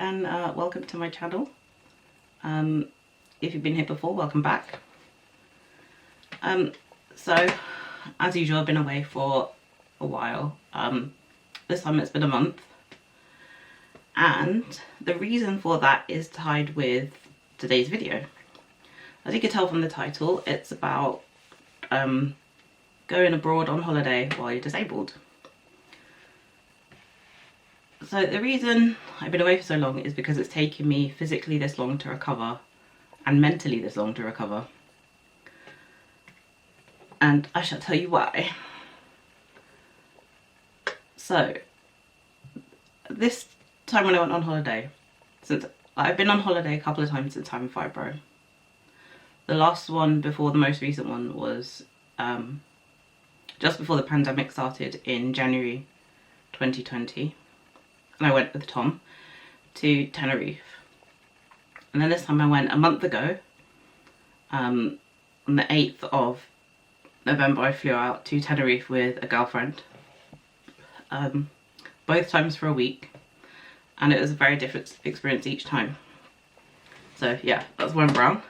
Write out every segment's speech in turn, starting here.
and welcome to my channel. If you've been here before, welcome back. So as usual, I've been away for a while. This time it's been a month, and the reason for that is tied with today's video. As you can tell from the title, it's about going abroad on holiday while you're disabled. So the reason I've been away for so long is because it's taken me physically this long to recover and mentally this long to recover. And I shall tell you why. So this time when I went on holiday, since I've been on holiday a couple of times since having fibro. The last one before the most recent one was just before the pandemic started in January 2020. And I went with Tom to Tenerife. And then this time I went a month ago. On the 8th of November I flew out to Tenerife with a girlfriend. Both times for a week. And it was a very different experience each time. So yeah, that's why I'm brown.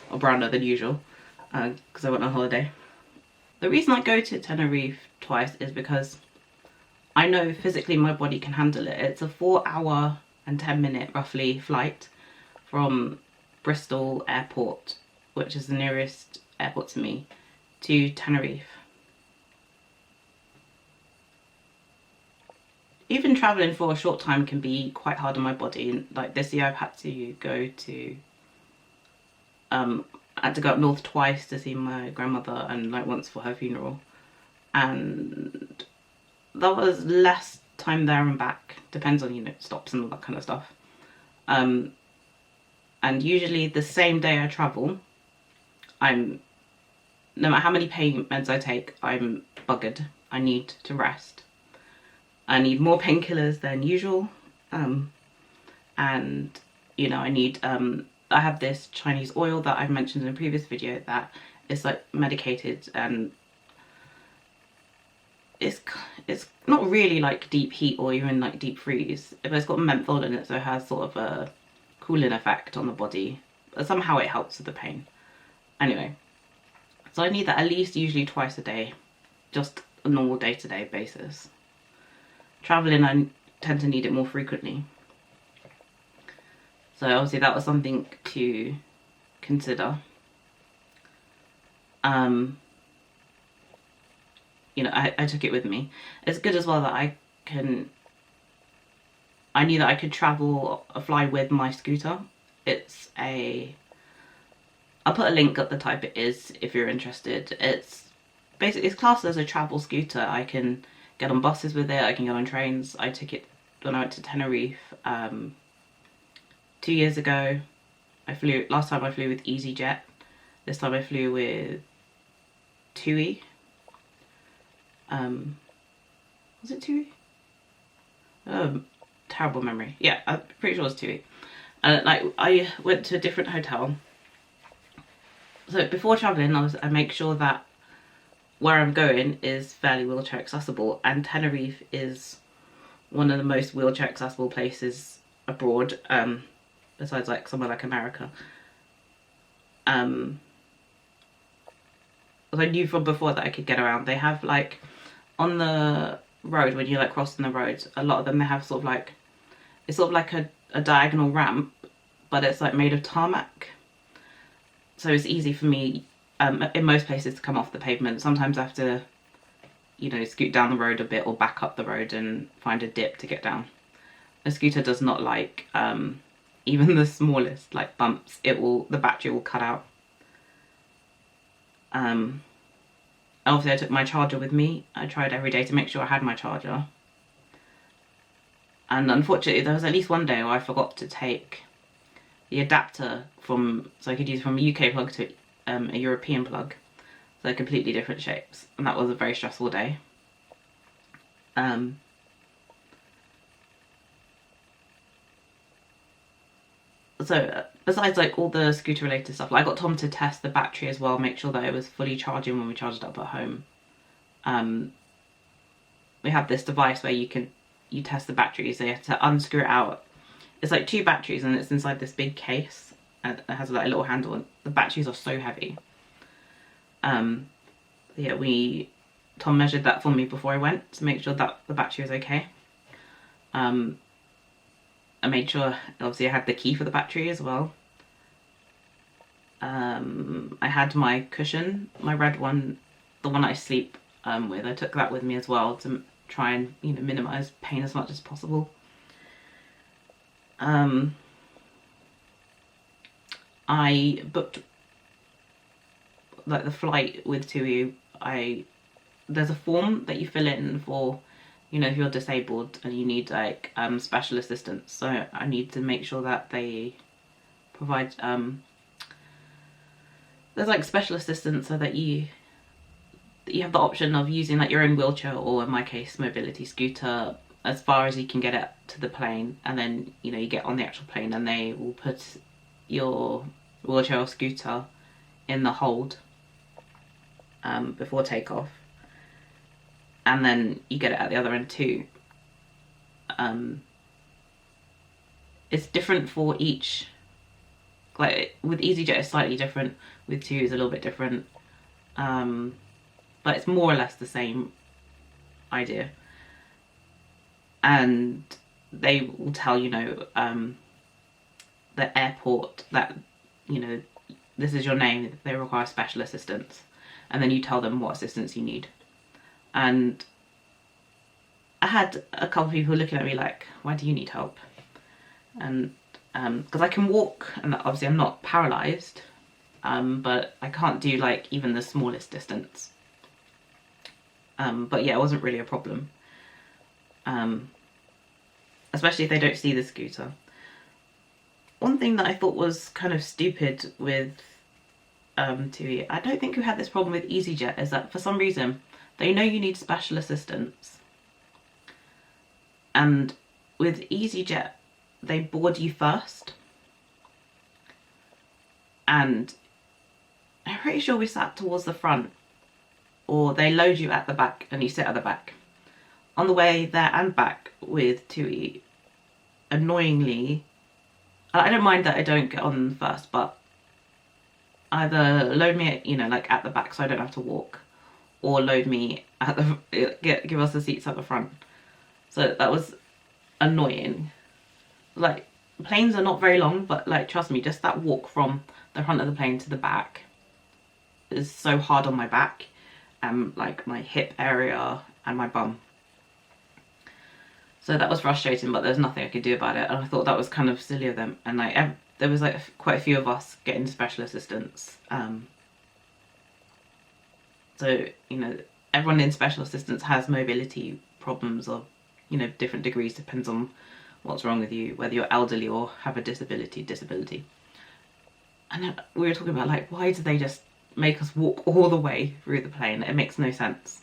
Or browner than usual. Because I went on holiday. The reason I go to Tenerife twice is because I know physically my body can handle it. It's a 4-hour and 10-minute roughly flight from Bristol Airport, which is the nearest airport to me, to Tenerife. Even travelling for a short time can be quite hard on my body. Like this year I've had to go to I had to go up north twice to see my grandmother and like once for her funeral. And that was less time there and back. Depends on, you know, stops and all that kind of stuff. And usually the same day I travel, no matter how many pain meds I take, I'm buggered. I need to rest. I need more painkillers than usual. And, you know, I have this Chinese oil that I've mentioned in a previous video that is like medicated, and it's not really like deep heat or even like deep freeze, but it's got menthol in it, so it has sort of a cooling effect on the body, but somehow it helps with the pain. Anyway, so I need that at least usually twice a day, just a normal day-to-day basis. Traveling, I tend to need it more frequently. So obviously that was something to consider. You know, I took it with me. It's good as well that I knew that I could travel or fly with my scooter. I'll put a link at the type it is if you're interested. It's classed as a travel scooter. I can get on buses with it, I can get on trains. I took it when I went to Tenerife 2 years ago. Last time I flew with EasyJet. This time I flew with TUI. Was it TUI? Terrible memory. Yeah, I'm pretty sure it was TUI. Like I went to a different hotel. So before traveling, I make sure that where I'm going is fairly wheelchair accessible, and Tenerife is one of the most wheelchair accessible places abroad, besides like somewhere like America. So I knew from before that I could get around. They have like on the road, when you're like crossing the road, a lot of them, they have sort of like, it's sort of like a diagonal ramp, but it's like made of tarmac. So it's easy for me in most places to come off the pavement. Sometimes I have to, you know, scoot down the road a bit or back up the road and find a dip to get down. A scooter does not like even the smallest like bumps. The battery will cut out. Obviously I took my charger with me. I tried every day to make sure I had my charger. And unfortunately there was at least one day where I forgot to take the adapter so I could use from a UK plug to a European plug. So they're completely different shapes. And that was a very stressful day. So besides like all the scooter related stuff, like I got Tom to test the battery as well, make sure that it was fully charging when we charged it up at home. We have this device where you test the battery, so you have to unscrew it out it's like 2 batteries and it's inside this big case and it has like a little handle, and the batteries are so heavy. Yeah, Tom measured that for me before I went to make sure that the battery was okay. I made sure, obviously I had the key for the battery as well. I had my cushion, my red one, the one I sleep with. I took that with me as well to try and, you know, minimize pain as much as possible. I booked like the flight with TUI. There's a form that you fill in for, you know, if you're disabled and you need like special assistance. So I need to make sure that they provide there's like special assistance so that you have the option of using like your own wheelchair, or in my case mobility scooter, as far as you can get it to the plane, and then, you know, you get on the actual plane and they will put your wheelchair or scooter in the hold before takeoff, and then you get it at the other end too. It's different for each, like with EasyJet it's slightly different, with TUI it's a little bit different, but it's more or less the same idea. And they will tell, you know, the airport that, you know, this is your name, they require special assistance, and then you tell them what assistance you need. And I had a couple of people looking at me like, why do you need help? And because I can walk, and obviously I'm not paralysed, but I can't do like even the smallest distance. But yeah, it wasn't really a problem, especially if they don't see the scooter. One thing that I thought was kind of stupid with TUI, I don't think we had this problem with EasyJet, is that for some reason they know you need special assistance, and with EasyJet they board you first, and I'm pretty sure we sat towards the front, or they load you at the back and you sit at the back. On the way there and back with TUI, annoyingly, I don't mind that I don't get on first, but either load me at, you know, like at the back so I don't have to walk, or load me at the, give us the seats at the front. So that was annoying. Like, planes are not very long, but like, trust me, just that walk from the front of the plane to the back is so hard on my back, like my hip area and my bum. So that was frustrating, but there's nothing I could do about it, and I thought that was kind of silly of them. And like, there was like quite a few of us getting special assistance, so, you know, everyone in special assistance has mobility problems of, you know, different degrees, depends on what's wrong with you, whether you're elderly or have a disability. And we were talking about like, why do they just make us walk all the way through the plane? It makes no sense.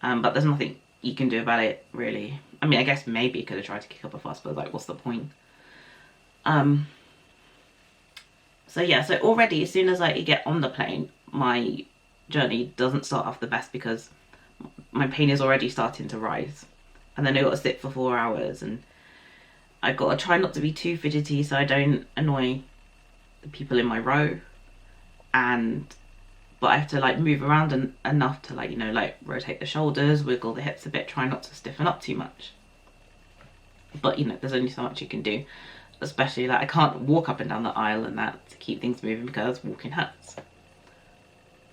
But there's nothing you can do about it, really. I mean, I guess maybe you could have tried to kick up a fuss, but like, what's the point? So yeah, so already as soon as I get on the plane, my journey doesn't start off the best, because my pain is already starting to rise, and then I got to sit for 4 hours, and I got to try not to be too fidgety so I don't annoy the people in my row, but I have to like move around enough to, like, you know, like rotate the shoulders, wiggle the hips a bit, try not to stiffen up too much. But, you know, there's only so much you can do, especially like I can't walk up and down the aisle and that to keep things moving because walking hurts.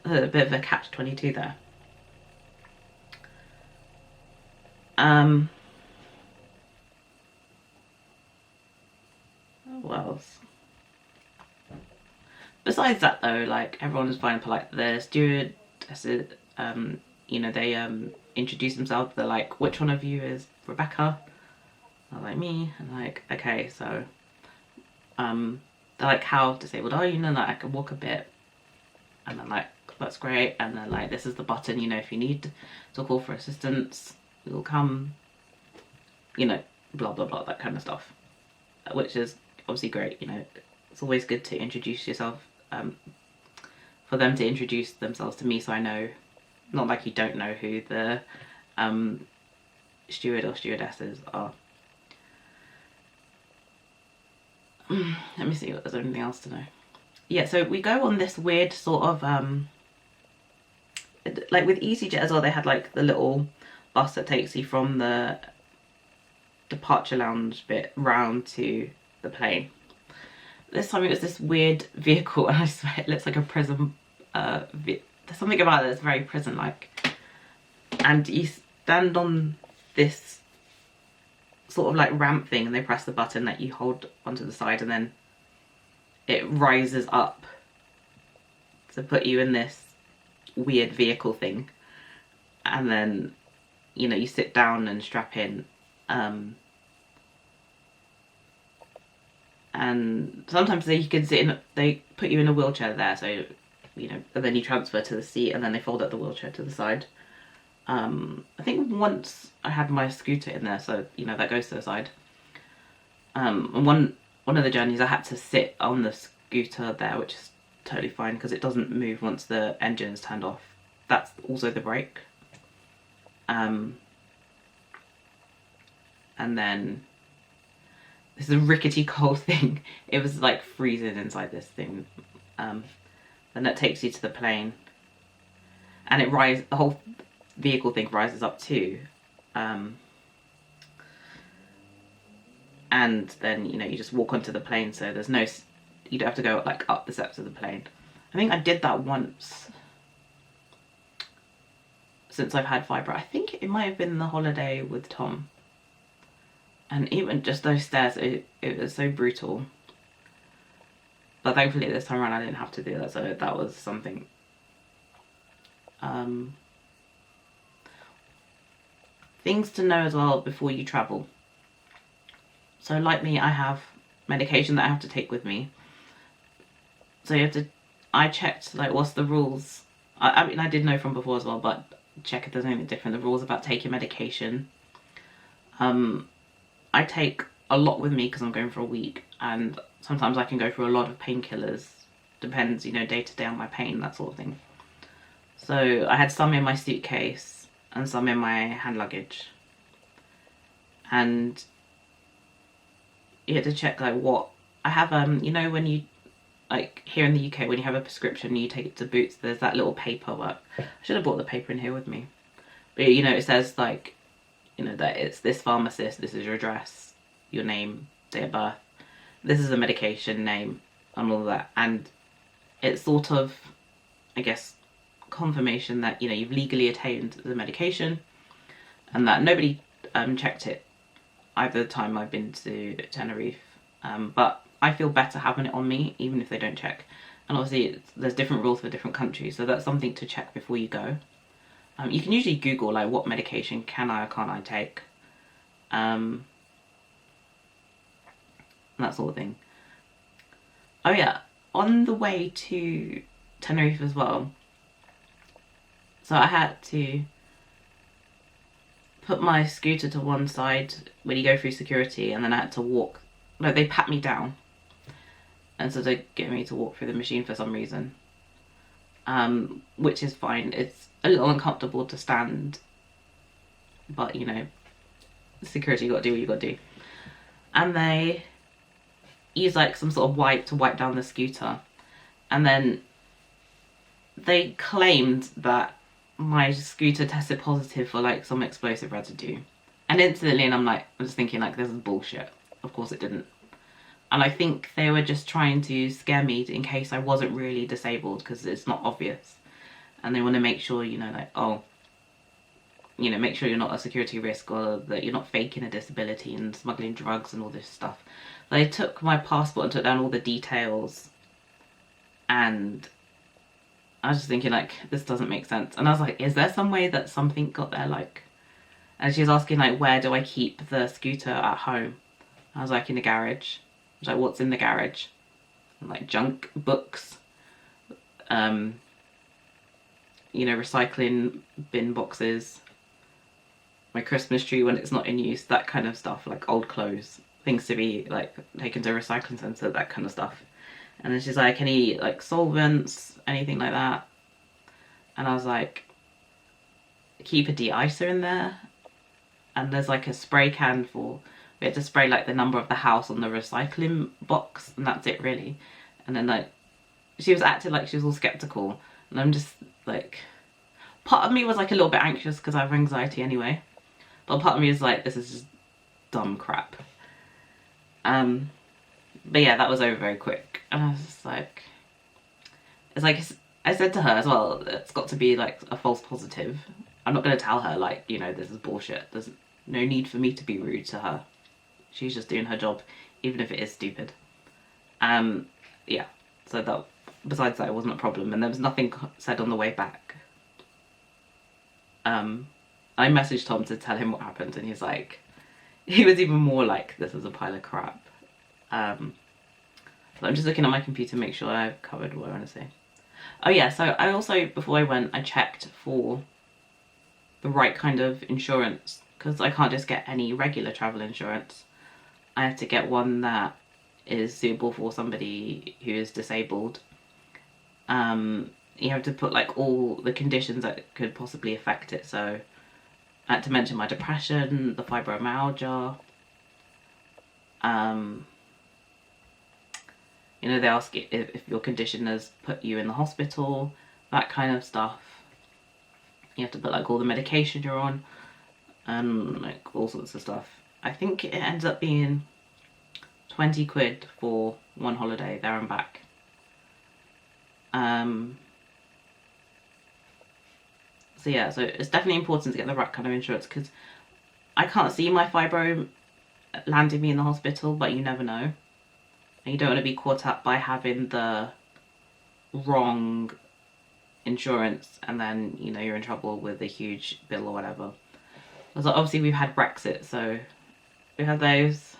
A bit of a catch-22 there. What else? Besides that though, like, everyone was fine and polite. The stewardesses, you know, they introduce themselves. They're like, which one of you is Rebecca? I'm like, me. And like, okay, so they're like, how disabled are you? And then like, I can walk a bit. And then like, that's great. And then like, this is the button, you know, if you need to call for assistance, we will come, you know, blah blah blah, that kind of stuff, which is obviously great. You know, it's always good to introduce yourself, for them to introduce themselves to me, so I know, not like you don't know who the steward or stewardesses are. let me see if there's anything else to know. Yeah, so we go on this weird sort of like with EasyJet as well, they had like the little bus that takes you from the departure lounge bit round to the plane. This time it was this weird vehicle, and I swear it looks like a prison. There's something about it that's very prison-like. And you stand on this sort of like ramp thing, and they press the button that you hold onto the side, and then it rises up to put you in this weird vehicle thing. And then, you know, you sit down and strap in. And sometimes you can sit in, they put you in a wheelchair there, so, you know, and then you transfer to the seat, and then they fold up the wheelchair to the side. I think once I had my scooter in there, so, you know, that goes to the side. And one of the journeys I had to sit on the scooter there, which is totally fine because it doesn't move once the engine is turned off. That's also the brake. And then this is a rickety cold thing. It was like freezing inside this thing. Then that takes you to the plane, and the whole vehicle thing rises up too. And then, you know, you just walk onto the plane, so there's no, you don't have to go like up the steps of the plane. I think I did that once since I've had fibro. I think it might have been the holiday with Tom. And even just those stairs, it was so brutal. But thankfully this time around I didn't have to do that, so that was something. Things to know as well before you travel. So like me, I have medication that I have to take with me. So you have to, I checked like what's the rules. I mean I did know from before as well, but check if there's anything different. The rules about taking medication. I take a lot with me because I'm going for a week, and sometimes I can go through a lot of painkillers. Depends, you know, day to day on my pain, that sort of thing. So I had some in my suitcase and some in my hand luggage. And you had to check like what I have. You know, when you, like here in the UK, when you have a prescription you take it to Boots, there's that little paperwork. I should have brought the paper in here with me. But you know, it says like, you know, that it's this pharmacist, this is your address, your name, date of birth, this is a medication name, and all of that. And it's sort of, I guess, confirmation that, you know, you've legally attained the medication, and that nobody checked it either time I've been to Tenerife. But I feel better having it on me, even if they don't check. And obviously there's different rules for different countries, so that's something to check before you go. You can usually Google like what medication can I or can't I take, and that sort of thing. Oh yeah, on the way to Tenerife as well, so I had to put my scooter to one side when you go through security, and then I had to walk, like they pat me down, and so they get me to walk through the machine for some reason, which is fine. It's a little uncomfortable to stand, but you know, security, you gotta do what you gotta do. And they use like some sort of wipe to wipe down the scooter, and then they claimed that my scooter tested positive for like some explosive residue, and instantly, and I'm just thinking like, this is bullshit. Of course it didn't. And I think they were just trying to scare me in case I wasn't really disabled, because it's not obvious. And they want to make sure, you know, like, oh, you know, make sure you're not a security risk, or that you're not faking a disability and smuggling drugs and all this stuff. They took my passport and took down all the details, and I was just thinking like, this doesn't make sense. And I was like, is there some way that something got there? Like, and she was asking like, where do I keep the scooter at home? I was like, in the garage. I was like, what's in the garage? And, like junk, books, you know, recycling bin boxes, my Christmas tree when it's not in use, that kind of stuff, like old clothes, things to be like taken to a recycling centre, that kind of stuff. And then she's like, any like solvents, anything like that? And I was like, keep a de-icer in there, and there's like a spray can for we had to spray like the number of the house on the recycling box, and that's it really. And then like she was acting like she was all skeptical, and I'm just like, part of me was like a little bit anxious because I have anxiety anyway, but part of me is like, this is just dumb crap. But yeah, that was over very quick, and I was just like, it's like, I said to her as well, it's got to be like a false positive. I'm not going to tell her like, you know, this is bullshit. There's no need for me to be rude to her. She's just doing her job, even if it is stupid. Yeah, so that, besides that, it wasn't a problem, and there was nothing said on the way back. I messaged Tom to tell him what happened, and he's like, he was even more like, this is a pile of crap. So I'm just looking at my computer to make sure I've covered what I want to say. Oh yeah, so I also, before I went, I checked for the right kind of insurance, because I can't just get any regular travel insurance. I have to get one that is suitable for somebody who is disabled. You have to put like all the conditions that could possibly affect it. So I had to mention my depression, the fibromyalgia. You know, they ask if your condition has put you in the hospital, that kind of stuff. You have to put like all the medication you're on, and like all sorts of stuff. I think it ends up being 20 quid for one holiday there and back. So yeah, so it's definitely important to get the right kind of insurance, because I can't see my fibro landing me in the hospital, but you never know. And you don't want to be caught up by having the wrong insurance, and then, you know, you're in trouble with a huge bill or whatever. Because obviously we've had Brexit, so we had those,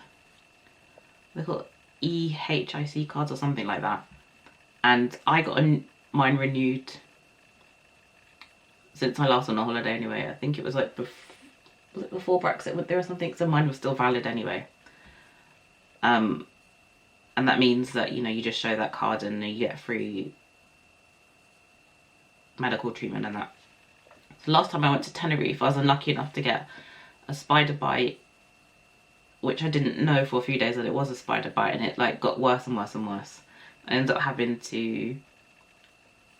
they're called EHIC cards or something like that. And I got mine renewed since I last on a holiday anyway. I think it was like, was it before Brexit went there or something? So mine was still valid anyway. And that means that, you know, you just show that card and you get free medical treatment and that. So last time I went to Tenerife, I was unlucky enough to get a spider bite, which I didn't know for a few days that it was a spider bite, and it like got worse and worse and worse. I ended up having to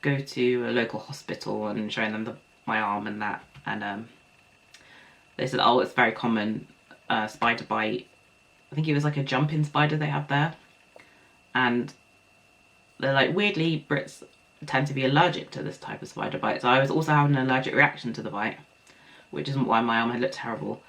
go to a local hospital and showing them my arm and that, and they said, oh, it's very common spider bite. I think it was like a jumping spider they have there, and they're like, weirdly, Brits tend to be allergic to this type of spider bite. So I was also having an allergic reaction to the bite, which isn't why my arm had looked terrible.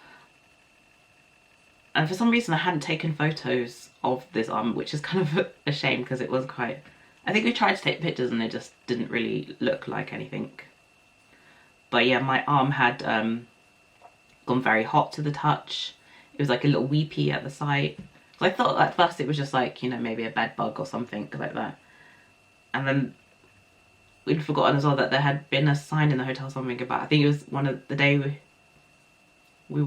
And for some reason I hadn't taken photos of this arm, which is kind of a shame, because it was quite, I think we tried to take pictures and it just didn't really look like anything. But yeah, my arm had gone very hot to the touch. It was like a little weepy at the site. So I thought at first it was just like, you know, maybe a bed bug or something like that. And then we'd forgotten as well that there had been a sign in the hotel, something about, I think it was one of the day we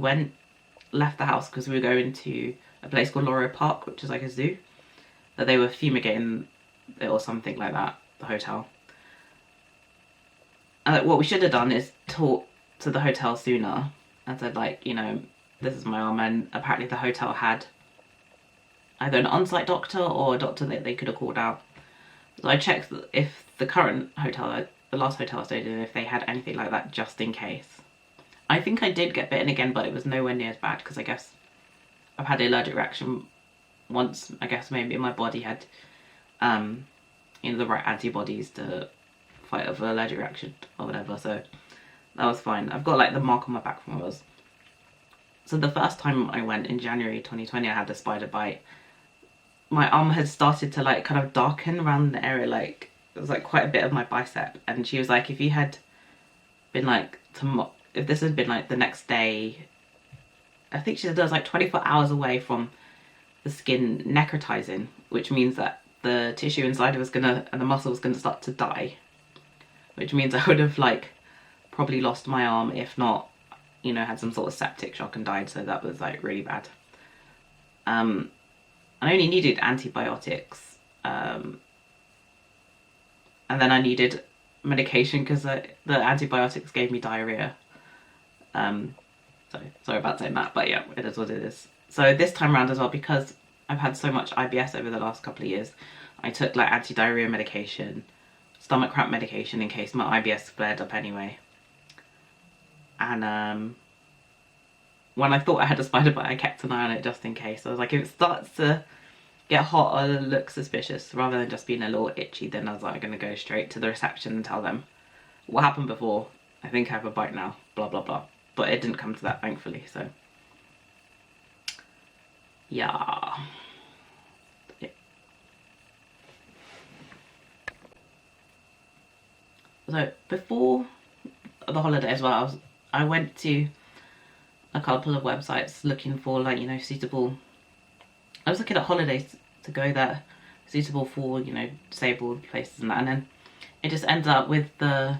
left the house, because we were going to a place called Loro Park, which is like a zoo, that they were fumigating it or something like that, the hotel. And what we should have done is talk to the hotel sooner and said, like, you know, this is my arm, and apparently the hotel had either an on-site doctor or a doctor that they could have called out. So I checked if the current hotel, the last hotel I stayed in, if they had anything like that, just in case. I think I did get bitten again, but it was nowhere near as bad, because I guess I've had an allergic reaction once. I guess maybe my body had, you know, the right antibodies to fight off an allergic reaction or whatever, so that was fine. I've got like the mark on my back from was. So the first time I went in January 2020, I had a spider bite. My arm had started to like kind of darken around the area, like it was like quite a bit of my bicep, and she was like, if you had been like if this had been like the next day, I think she said it was like 24 hours away from the skin necrotizing, which means that the tissue inside was gonna, and the muscle was gonna start to die, which means I would have like probably lost my arm, if not, you know, had some sort of septic shock and died. So that was like really bad. I only needed antibiotics, and then I needed medication because the antibiotics gave me diarrhea. So sorry about saying that, but yeah, it is what it is. So this time around as well, because I've had so much IBS over the last couple of years, I took like anti-diarrhea medication, stomach cramp medication in case my IBS flared up anyway. And when I thought I had a spider bite, I kept an eye on it just in case. I was like, if it starts to get hot or look suspicious, rather than just being a little itchy, then I was like, I'm gonna go straight to the reception and tell them what happened before. I think I have a bite now, blah blah blah. But it didn't come to that, thankfully. So yeah. So before the holiday as well, I went to a couple of websites looking for like, you know, suitable. I was looking at holidays to go there, suitable for, you know, disabled places and that, and then it just ended up with the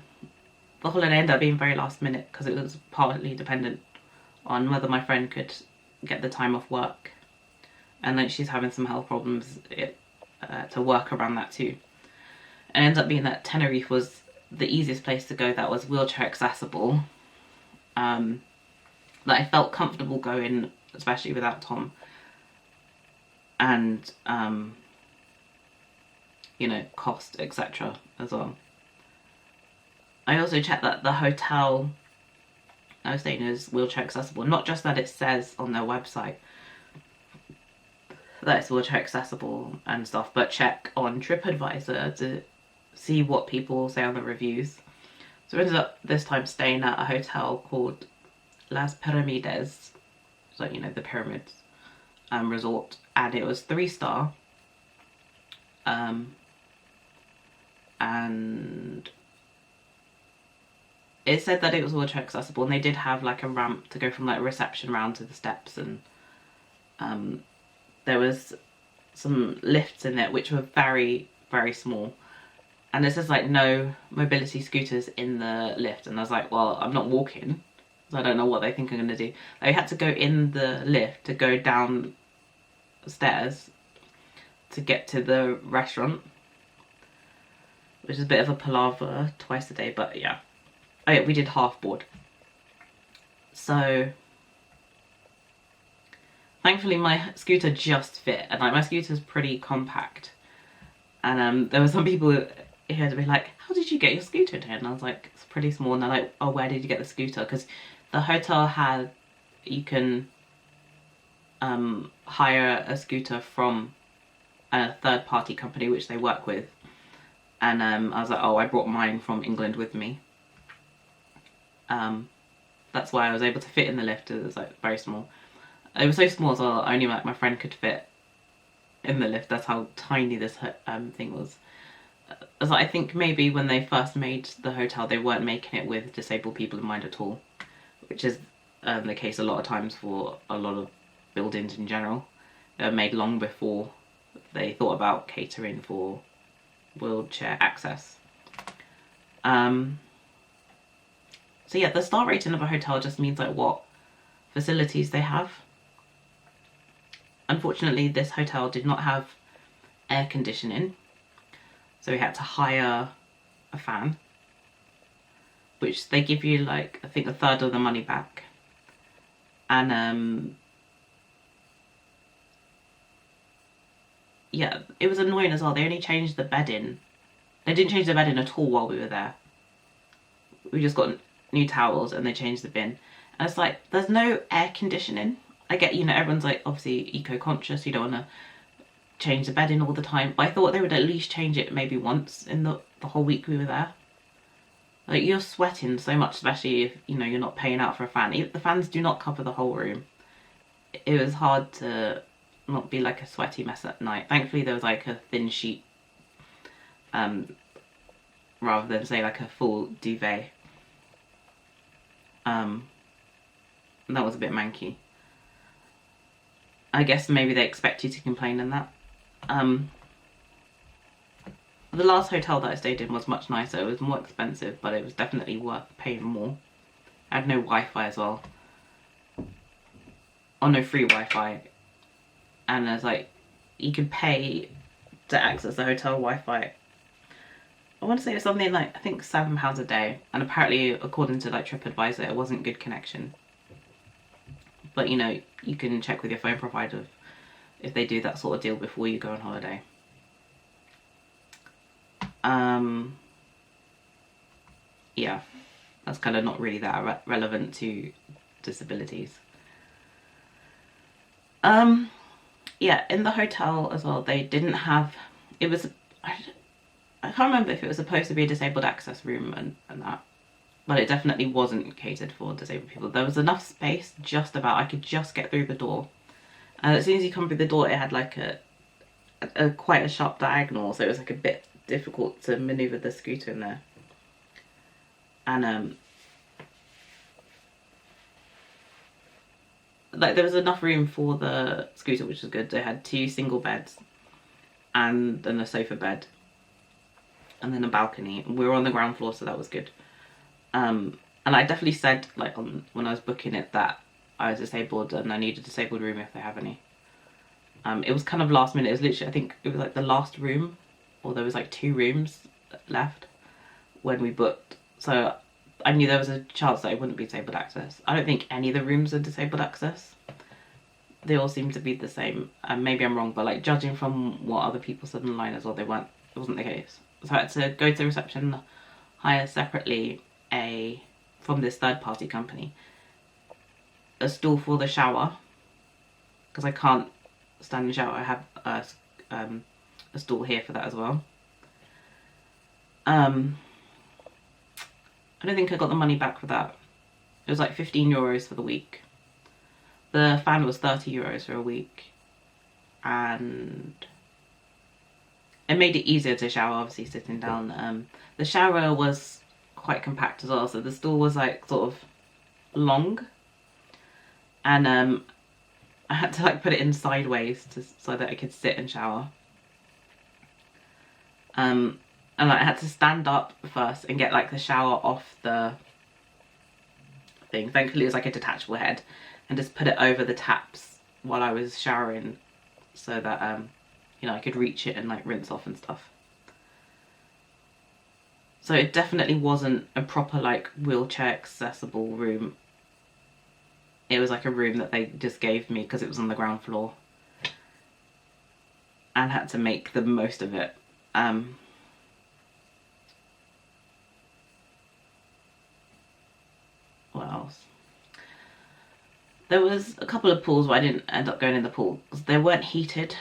holiday ended up being very last minute because it was partly dependent on whether my friend could get the time off work, and then she's having some health problems to work around that too. And it ended up being that Tenerife was the easiest place to go that was wheelchair accessible, that I felt comfortable going, especially without Tom, and you know, cost, etc. as well. I also checked that the hotel I was staying in is wheelchair accessible, not just that it says on their website that it's wheelchair accessible and stuff, but check on TripAdvisor to see what people say on the reviews. So I ended up this time staying at a hotel called Las Piramides, so, you know, the pyramids resort, and it was 3-star, and it said that it was wheelchair accessible, and they did have like a ramp to go from like reception round to the steps, and there was some lifts in it which were very, very small, and it says like no mobility scooters in the lift, and I was like, well, I'm not walking, so I don't know what they think I'm going to do. I had to go in the lift to go down the stairs to get to the restaurant, which is a bit of a palaver twice a day, but yeah. Oh yeah, we did half board. So thankfully my scooter just fit, and like my scooter's pretty compact, and there were some people who had to be like, how did you get your scooter here? And I was like, it's pretty small. And they're like, oh, where did you get the scooter? Because the hotel had, you can hire a scooter from a third-party company which they work with, and I was like, oh, I brought mine from England with me. That's why I was able to fit in the lift. It was like very small. It was so small as well, only like my friend could fit in the lift. That's how tiny this thing was. As I think maybe when they first made the hotel, they weren't making it with disabled people in mind at all, which is the case a lot of times for a lot of buildings in general. They were made long before they thought about catering for wheelchair access. So yeah, the star rating of a hotel just means like what facilities they have. Unfortunately, this hotel did not have air conditioning, so we had to hire a fan, which they give you like, I think, a third of the money back. And yeah, it was annoying as well. They only changed the bedding. They didn't change the bedding at all while we were there. We just got new towels and they changed the bin. And it's like, there's no air conditioning. I get, you know, everyone's like obviously eco-conscious, you don't want to change the bedding all the time, but I thought they would at least change it maybe once in the whole week we were there. Like, you're sweating so much, especially if, you know, you're not paying out for a fan. The fans do not cover the whole room. It was hard to not be like a sweaty mess at night. Thankfully there was like a thin sheet, rather than say like a full duvet. That was a bit manky. I guess maybe they expect you to complain in that. The last hotel that I stayed in was much nicer. It was more expensive, but it was definitely worth paying more. I had no Wi-Fi as well. Oh, no free Wi-Fi. And there's like, you can pay to access the hotel Wi-Fi. I want to say it was something like, I think £7 a day. And apparently, according to like TripAdvisor, it wasn't good connection. But you know, you can check with your phone provider if they do that sort of deal before you go on holiday. Yeah, that's kind of not really that relevant to disabilities. Yeah, in the hotel as well, they didn't have, it was, I can't remember if it was supposed to be a disabled access room and that, but it definitely wasn't catered for disabled people. There was enough space, just about, I could just get through the door. And as soon as you come through the door, it had like a quite a sharp diagonal, so it was like a bit difficult to maneuver the scooter in there. And like there was enough room for the scooter, which was good. They had 2 single beds and then a sofa bed and then a balcony. We were on the ground floor, so that was good. And I definitely said, like, when I was booking it, that I was disabled and I need a disabled room if they have any. It was kind of last minute. It was literally, I think it was like the last room, or there was like 2 rooms left when we booked. So I knew there was a chance that it wouldn't be disabled access. I don't think any of the rooms are disabled access. They all seem to be the same. Maybe I'm wrong, but like judging from what other people said online as well, they weren't. It wasn't the case. So I had to go to the reception, hire separately from this third-party company a stool for the shower, because I can't stand in the shower. I have a stool here for that as well. I don't think I got the money back for that. It was like 15 euros for the week. The fan was 30 euros for a week, and it made it easier to shower, obviously sitting down. The shower was quite compact as well, so the stool was like sort of long, and I had to like put it in sideways so that I could sit and shower. And I had to stand up first and get like the shower off the thing. Thankfully it was like a detachable head, and just put it over the taps while I was showering, so that you know, I could reach it and like rinse off and stuff. So it definitely wasn't a proper like wheelchair accessible room. It was like a room that they just gave me because it was on the ground floor, and had to make the most of it. What else? There was a couple of pools where I didn't end up going in the pool because they weren't heated.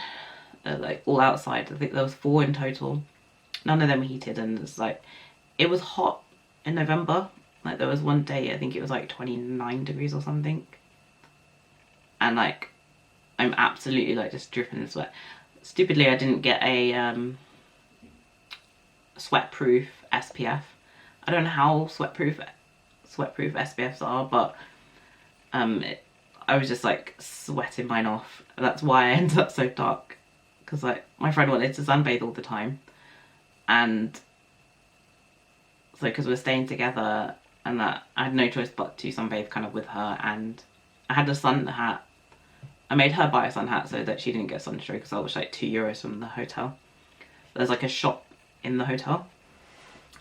They're like all outside. I think there was 4 in total. None of them were heated, and it's like, it was hot in November. Like there was one day, I think it was like 29 degrees or something. And like, I'm absolutely like just dripping in sweat. Stupidly, I didn't get a sweat-proof SPF. I don't know how sweat-proof SPFs are, but I was just like sweating mine off. That's why I ended up so dark, because like my friend wanted to sunbathe all the time, and so because we're staying together and that, I had no choice but to sunbathe kind of with her. And I had a sun hat. I made her buy a sun hat so that she didn't get sunstroke, because I was like 2 euros from the hotel. There's like a shop in the hotel,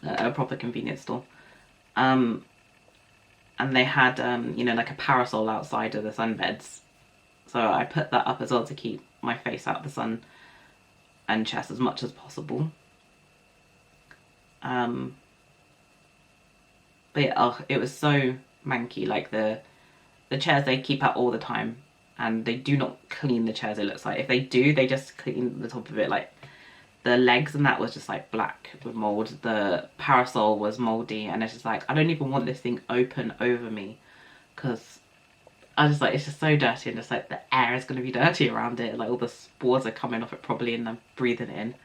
a proper convenience store, and they had you know, like a parasol outside of the sunbeds, so I put that up as well to keep my face out of the sun and chest as much as possible. But yeah, oh, it was so manky. Like the chairs they keep out all the time, and they do not clean the chairs, it looks like. If they do, they just clean the top of it. Like the legs and that was just like black with mold. The parasol was moldy, and it's just like, I don't even want this thing open over me, because I was just like, it's just so dirty, and just like the air is going to be dirty around it. Like all the spores are coming off it probably, and I'm breathing it in,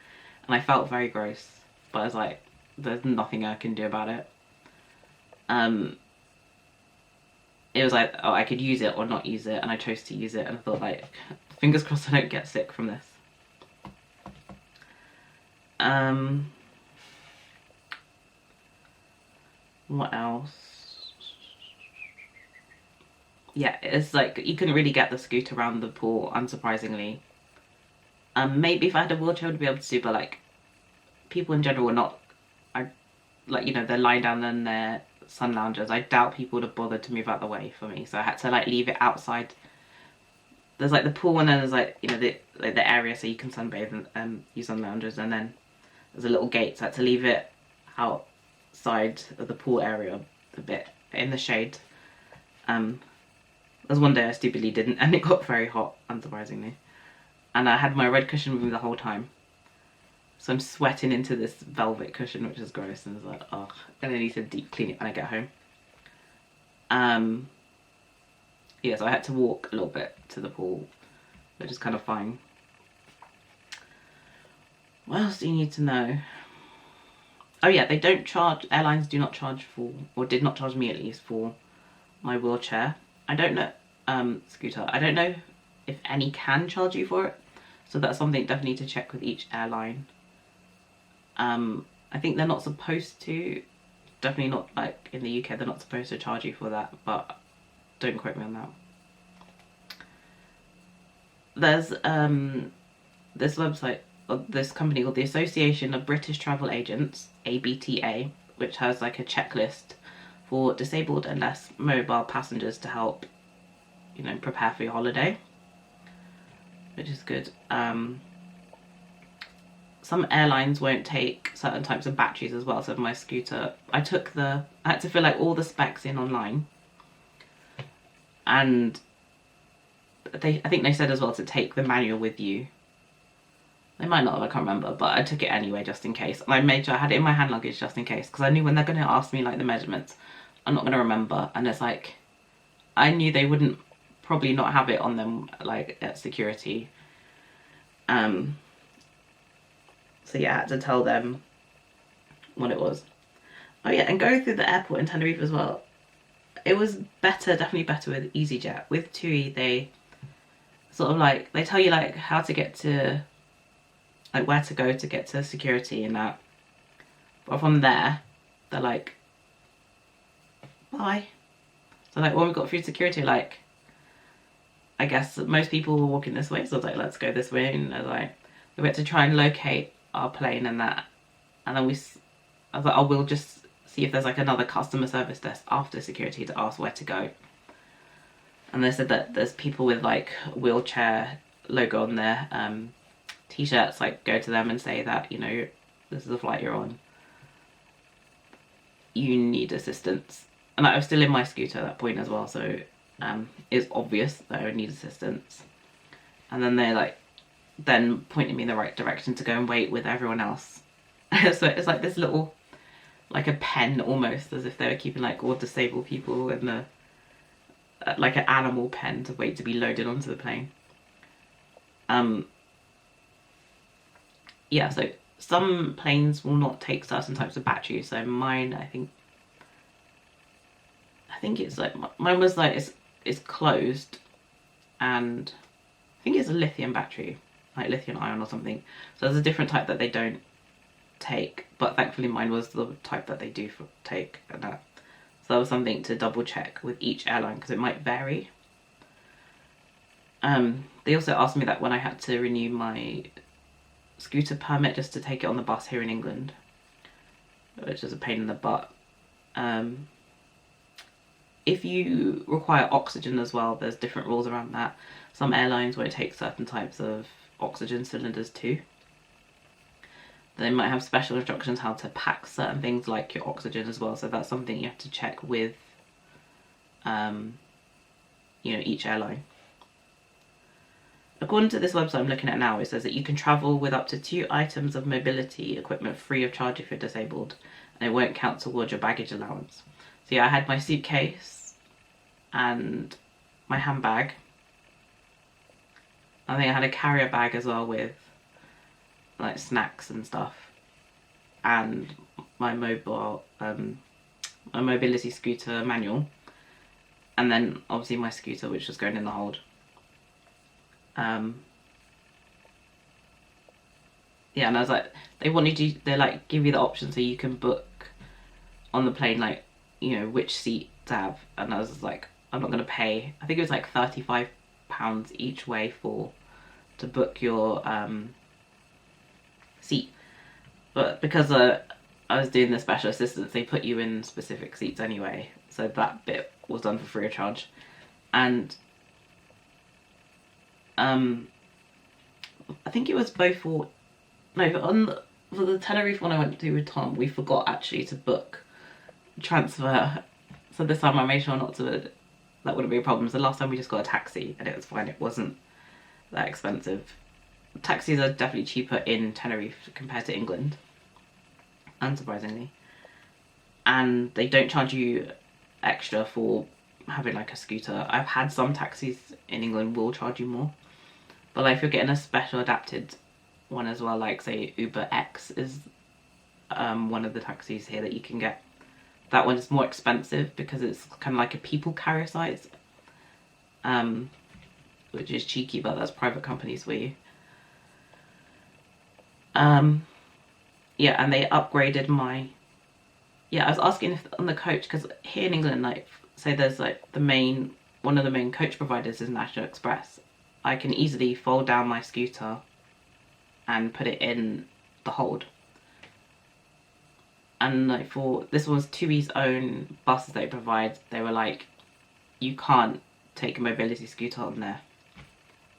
and I felt very gross. But I was like, there's nothing I can do about it. It was like, oh, I could use it or not use it, and I chose to use it, and I thought like, fingers crossed I don't get sick from this. What else? Yeah, it's like, you couldn't really get the scooter around the pool, unsurprisingly. Maybe if I had a wheelchair I would be able to do, but like, people in general are not, like, you know, they're lying down in their sun loungers. I doubt people would have bothered to move out the way for me, so I had to like leave it outside there's like the pool, and then there's like, you know, the area so you can sunbathe and use sun loungers, and then there's a little gate, so I had to leave it outside of the pool area a bit in the shade. There's one day I stupidly didn't, and it got very hot, unsurprisingly, and I had my red cushion with me the whole time, so I'm sweating into this velvet cushion, which is gross, and it's like, oh, and I need to deep clean it when I get home. Yeah, so I had to walk a little bit to the pool, which is kind of fine. What else do you need to know? Oh yeah, they don't charge, airlines do not charge for, or did not charge me at least, for my wheelchair. I don't know, scooter, I don't know if any can charge you for it, so that's something definitely to check with each airline. I think they're not supposed to, definitely not, like in the UK, they're not supposed to charge you for that, but don't quote me on that. There's this website, this company called the Association of British Travel Agents, ABTA, which has like a checklist for disabled and less mobile passengers to help, you know, prepare for your holiday, which is good. Some airlines won't take certain types of batteries as well, so for my scooter, I had to fill like all the specs in online, and I think they said as well to take the manual with you. They might not have, I can't remember, but I took it anyway just in case. And I made sure I had it in my hand luggage just in case, because I knew when they're going to ask me like the measurements, I'm not going to remember, and it's like, I knew they wouldn't probably not have it on them like at security. So yeah, I had to tell them what it was. Oh yeah, and going through the airport in Tenerife as well, it was better, definitely better with EasyJet. With TUI, they sort of like, they tell you like how to get to, like where to go to get to security and that. But from there, they're like, bye. So like when we got through security, like, I guess most people were walking this way, so I was like, let's go this way. And I was like, we went to try and locate our plane and that. And then I was like, oh, we'll just see if there's like another customer service desk after security to ask where to go. And they said that there's people with like wheelchair logo on their t-shirts, like go to them and say that, you know, this is the flight you're on, you need assistance. And I was still in my scooter at that point as well, so it's obvious that I would need assistance. And then they like then pointed me in the right direction to go and wait with everyone else. So it's like this little, like a pen almost, as if they were keeping like all disabled people in the like an animal pen to wait to be loaded onto the plane. Yeah, so some planes will not take certain types of batteries. So mine, I think it's like, mine was like, it's closed, and I think it's a lithium battery, like lithium ion or something. So there's a different type that they don't take, but thankfully mine was the type that they do take, and that. So that was something to double check with each airline because it might vary. They also asked me that when I had to renew my scooter permit just to take it on the bus here in England, which is a pain in the butt. If you require oxygen as well, there's different rules around that. Some airlines won't take certain types of oxygen cylinders too. They might have special instructions how to pack certain things like your oxygen as well, so that's something you have to check with you know, each airline. According to this website I'm looking at now, it says that you can travel with up to 2 items of mobility equipment free of charge if you're disabled, and it won't count towards your baggage allowance. So yeah, I had my suitcase and my handbag. I think I had a carrier bag as well with like snacks and stuff, and my my mobility scooter manual, and then obviously my scooter, which was going in the hold. Yeah, and I was like, they like give you the option so you can book on the plane, like, you know, which seat to have, and I was like, I'm not gonna pay, I think it was like £35 each way to book your seat, but because I was doing the special assistance, they put you in specific seats anyway, so that bit was done for free of charge. And I think it was both for, no, for the Tenerife one I went to with Tom, we forgot actually to book transfer. So this time I made sure not to, that wouldn't be a problem. So last time we just got a taxi and it was fine. It wasn't that expensive. Taxis are definitely cheaper in Tenerife compared to England, unsurprisingly. And they don't charge you extra for having like a scooter. I've had some taxis in England will charge you more. But like if you're getting a special adapted one as well, like say Uber X is one of the taxis here that you can get. That one is more expensive because it's kind of like a people carrier size, which is cheeky, but that's private companies for you. Yeah, and they upgraded my, yeah, I was asking if on the coach, because here in England, like say there's like one of the main coach providers is National Express. I can easily fold down my scooter and put it in the hold. And like for this was TUI's own buses they provide, they were like, you can't take a mobility scooter on there.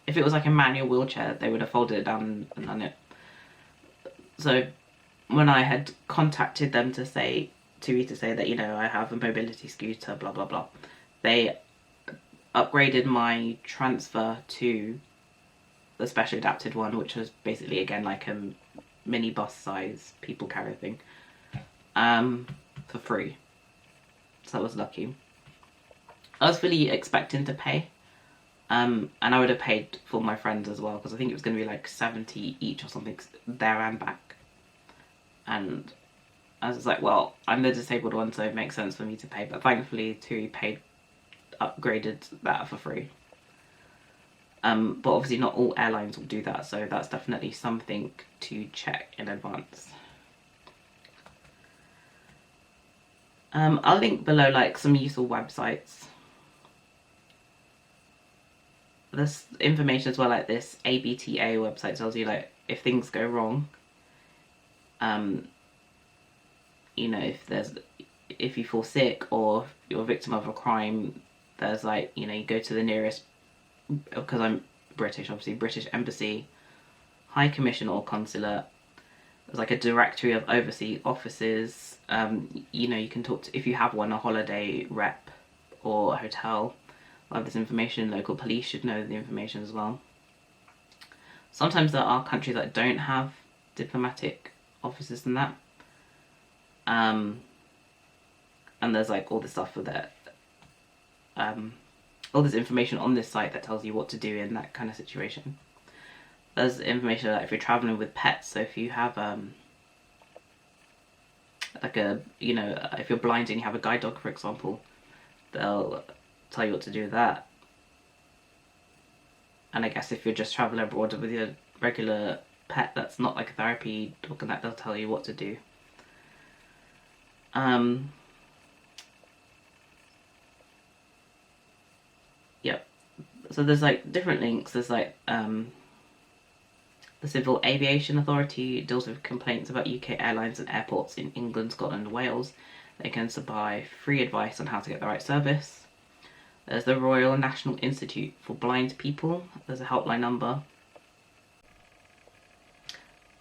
If it was like a manual wheelchair, they would have folded it down and done it. So when I had contacted them to say, TUI to say that, you know, I have a mobility scooter, blah, blah, blah, they upgraded my transfer to the specially adapted one, which was basically, again, like a mini bus size people carrier thing, for free. So I was lucky. I was fully expecting to pay, and I would have paid for my friends as well, because I think it was going to be like 70 each or something there and back. And I was like, well, I'm the disabled one, so it makes sense for me to pay. But thankfully, TUI upgraded that for free. But obviously not all airlines will do that, so that's definitely something to check in advance. I'll link below like some useful websites. There's information as well, like this ABTA website tells you like if things go wrong, you know, if you fall sick or you're a victim of a crime, there's like, you know, you go to the nearest, because I'm British, obviously, British Embassy, High Commission or Consulate. There's like a directory of overseas offices. You know, you can talk to, if you have one, a holiday rep or a hotel. A lot of this information, local police should know the information as well. Sometimes there are countries that don't have diplomatic offices and that. And there's like all this stuff for that. All this information on this site that tells you what to do in that kind of situation. There's information like if you're traveling with pets, so if you have like a, you know, if you're blind and you have a guide dog, for example, they'll tell you what to do with that. And I guess if you're just traveling abroad with your regular pet that's not like a therapy dog and that, they'll tell you what to do. Yep. So there's like different links. There's like the Civil Aviation Authority deals with complaints about UK airlines and airports in England, Scotland and Wales. They can supply free advice on how to get the right service. There's the Royal National Institute for Blind People. There's a helpline number.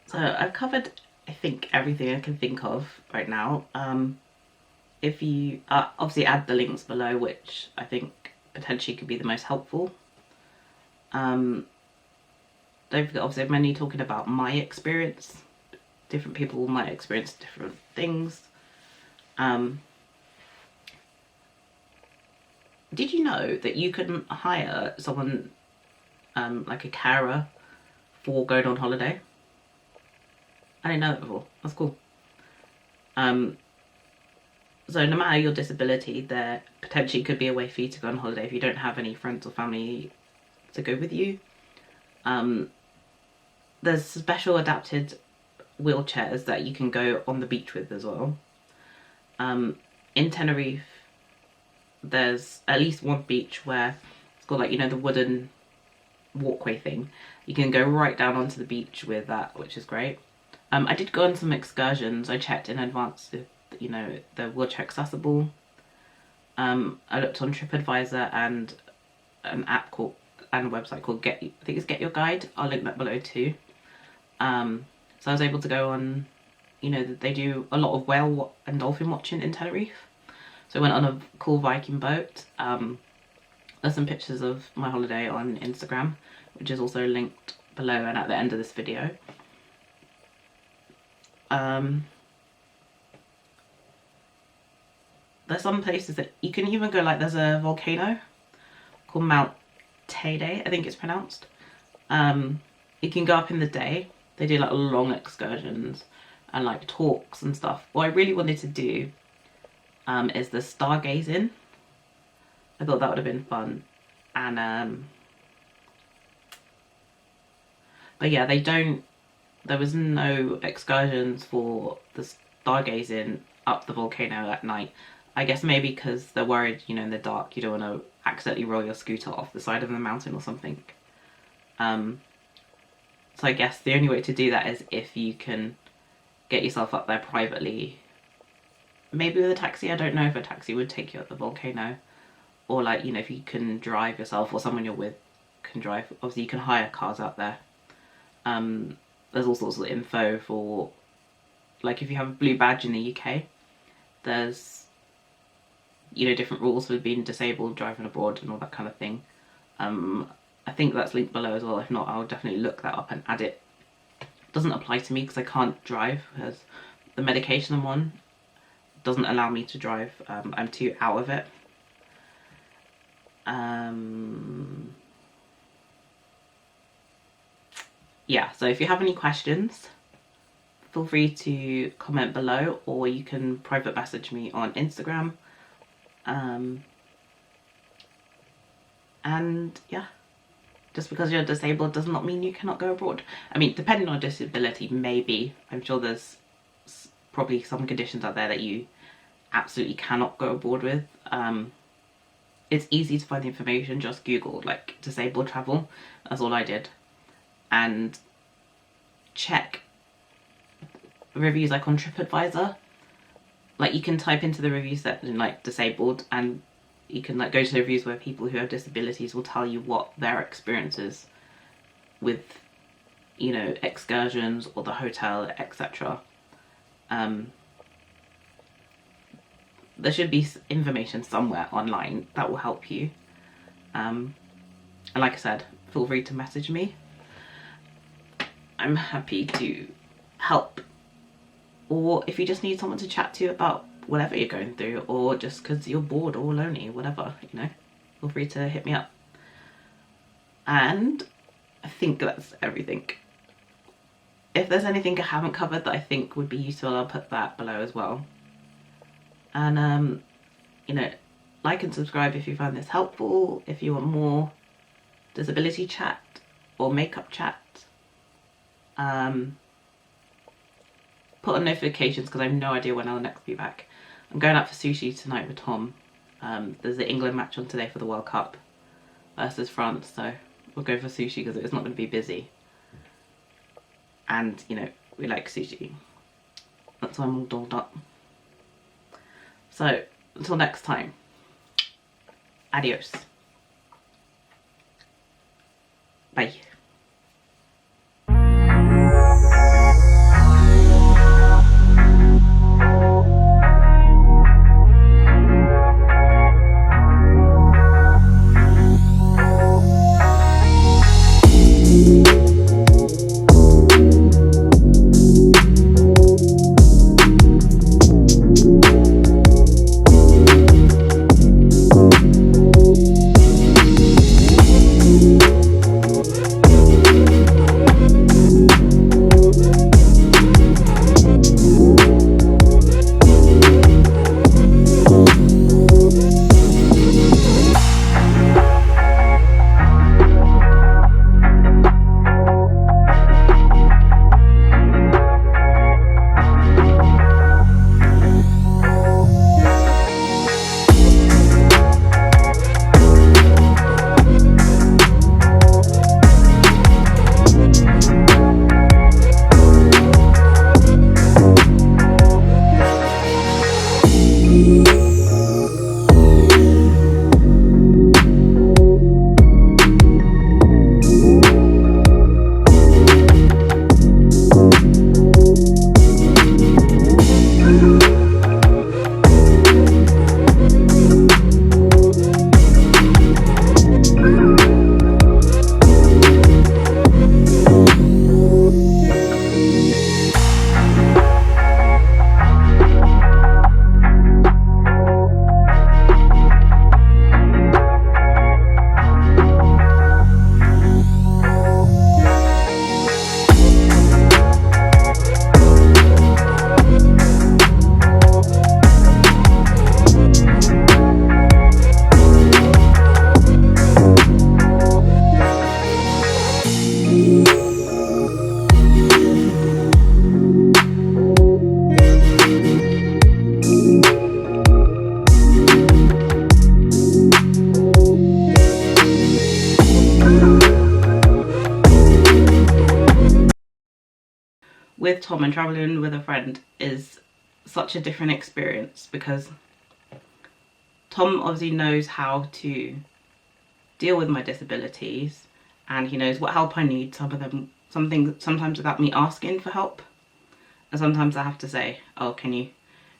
So I've covered, I think, everything I can think of right now. If you obviously add the links below, which I think potentially could be the most helpful. Don't forget, obviously, I'm only talking about my experience. Different people might experience different things. Did you know that you can hire someone, like a carer, for going on holiday? I didn't know that before. That's cool. So no matter your disability, there potentially could be a way for you to go on holiday if you don't have any friends or family to go with you. There's special adapted wheelchairs that you can go on the beach with as well. In Tenerife, there's at least one beach where it's got like, you know, the wooden walkway thing. You can go right down onto the beach with that, which is great. I did go on some excursions. I checked in advance if, you know, they're wheelchair accessible. I looked on TripAdvisor and an app called and a website called I think it's Get Your Guide. I'll link that below too. So I was able to go on, you know, they do a lot of whale and dolphin watching in Tenerife. So I went on a cool Viking boat. There's some pictures of my holiday on Instagram, which is also linked below and at the end of this video. There's some places that you can even go, like there's a volcano called Mount Teide, I think it's pronounced. You can go up in the day. They do like long excursions and like talks and stuff. What I really wanted to do is the stargazing. I thought that would have been fun. And but yeah, there was no excursions for the stargazing up the volcano at night. I guess maybe because they're worried, you know, in the dark you don't want to accidentally roll your scooter off the side of the mountain or something. So I guess the only way to do that is if you can get yourself up there privately. Maybe with a taxi. I don't know if a taxi would take you up the volcano. Or like, you know, if you can drive yourself or someone you're with can drive. Obviously you can hire cars out there. There's all sorts of info for, like if you have a blue badge in the UK, there's, you know, different rules for being disabled, driving abroad and all that kind of thing. I think that's linked below as well. If not, I'll definitely look that up and add it. Doesn't apply to me because I can't drive, because the medication I'm on doesn't allow me to drive. I'm too out of it. Yeah, so if you have any questions, feel free to comment below, or you can private message me on Instagram. And yeah, just because you're disabled does not mean you cannot go abroad. I mean, depending on disability, maybe. I'm sure there's probably some conditions out there that you absolutely cannot go abroad with. It's easy to find the information. Just Google like disabled travel. That's all I did. And check reviews like on TripAdvisor. Like you can type into the review section like disabled, and you can like go to the reviews where people who have disabilities will tell you what their experience is with, you know, excursions or the hotel, etc. There should be information somewhere online that will help you. And like I said, feel free to message me. I'm happy to help. Or if you just need someone to chat to about whatever you're going through, or just because you're bored or lonely, whatever, you know, feel free to hit me up. And I think that's everything. If there's anything I haven't covered that I think would be useful, I'll put that below as well. And you know, like and subscribe if you find this helpful. If you want more disability chat or makeup chat, put on notifications because I have no idea when I'll next be back. I'm going out for sushi tonight with Tom. There's the England match on today for the World Cup versus France, so we'll go for sushi because it's not going to be busy. And, you know, we like sushi. That's why I'm all dolled up. So, until next time, adios. Bye. with Tom and traveling with a friend is such a different experience, because Tom obviously knows how to deal with my disabilities, and he knows what help I need. Sometimes without me asking for help, and sometimes I have to say, oh, can you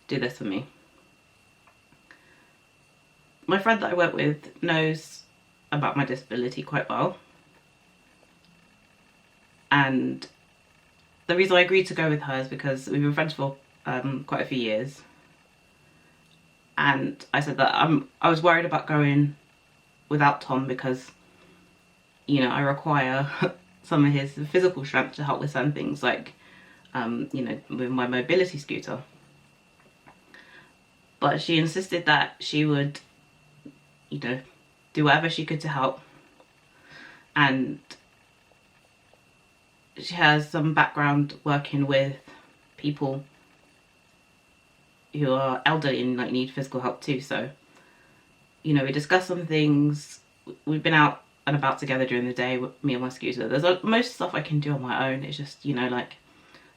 do this for me? My friend that I work with knows about my disability quite well, and the reason I agreed to go with her is because we've been friends for quite a few years, and I said that I was worried about going without Tom because, you know, I require some of his physical strength to help with certain things, like you know, with my mobility scooter. But she insisted that she would, you know, do whatever she could to help, and she has some background working with people who are elderly and like need physical help too. So, you know, we discussed some things. We've been out and about together during the day with me and my scooter. There's most stuff I can do on my own. It's just, you know, like,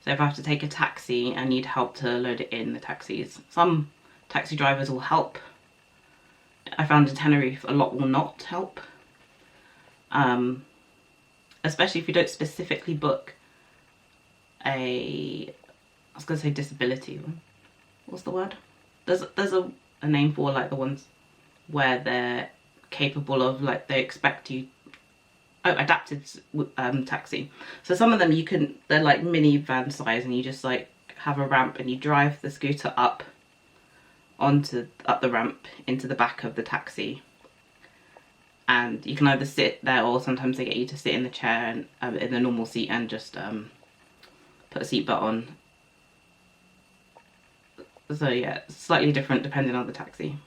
so if I have to take a taxi, I need help to load it in the taxis. Some taxi drivers will help. I found in Tenerife a lot will not help. Especially if you don't specifically book I was gonna say disability. What's the word? There's a name for like the ones where they're capable of, like, they expect you. Oh, adapted taxi. So some of them they're like minivan size, and you just like have a ramp and you drive the scooter up the ramp into the back of the taxi, and you can either sit there, or sometimes they get you to sit in the chair and in the normal seat and just put a seatbelt on. So yeah, slightly different depending on the taxi.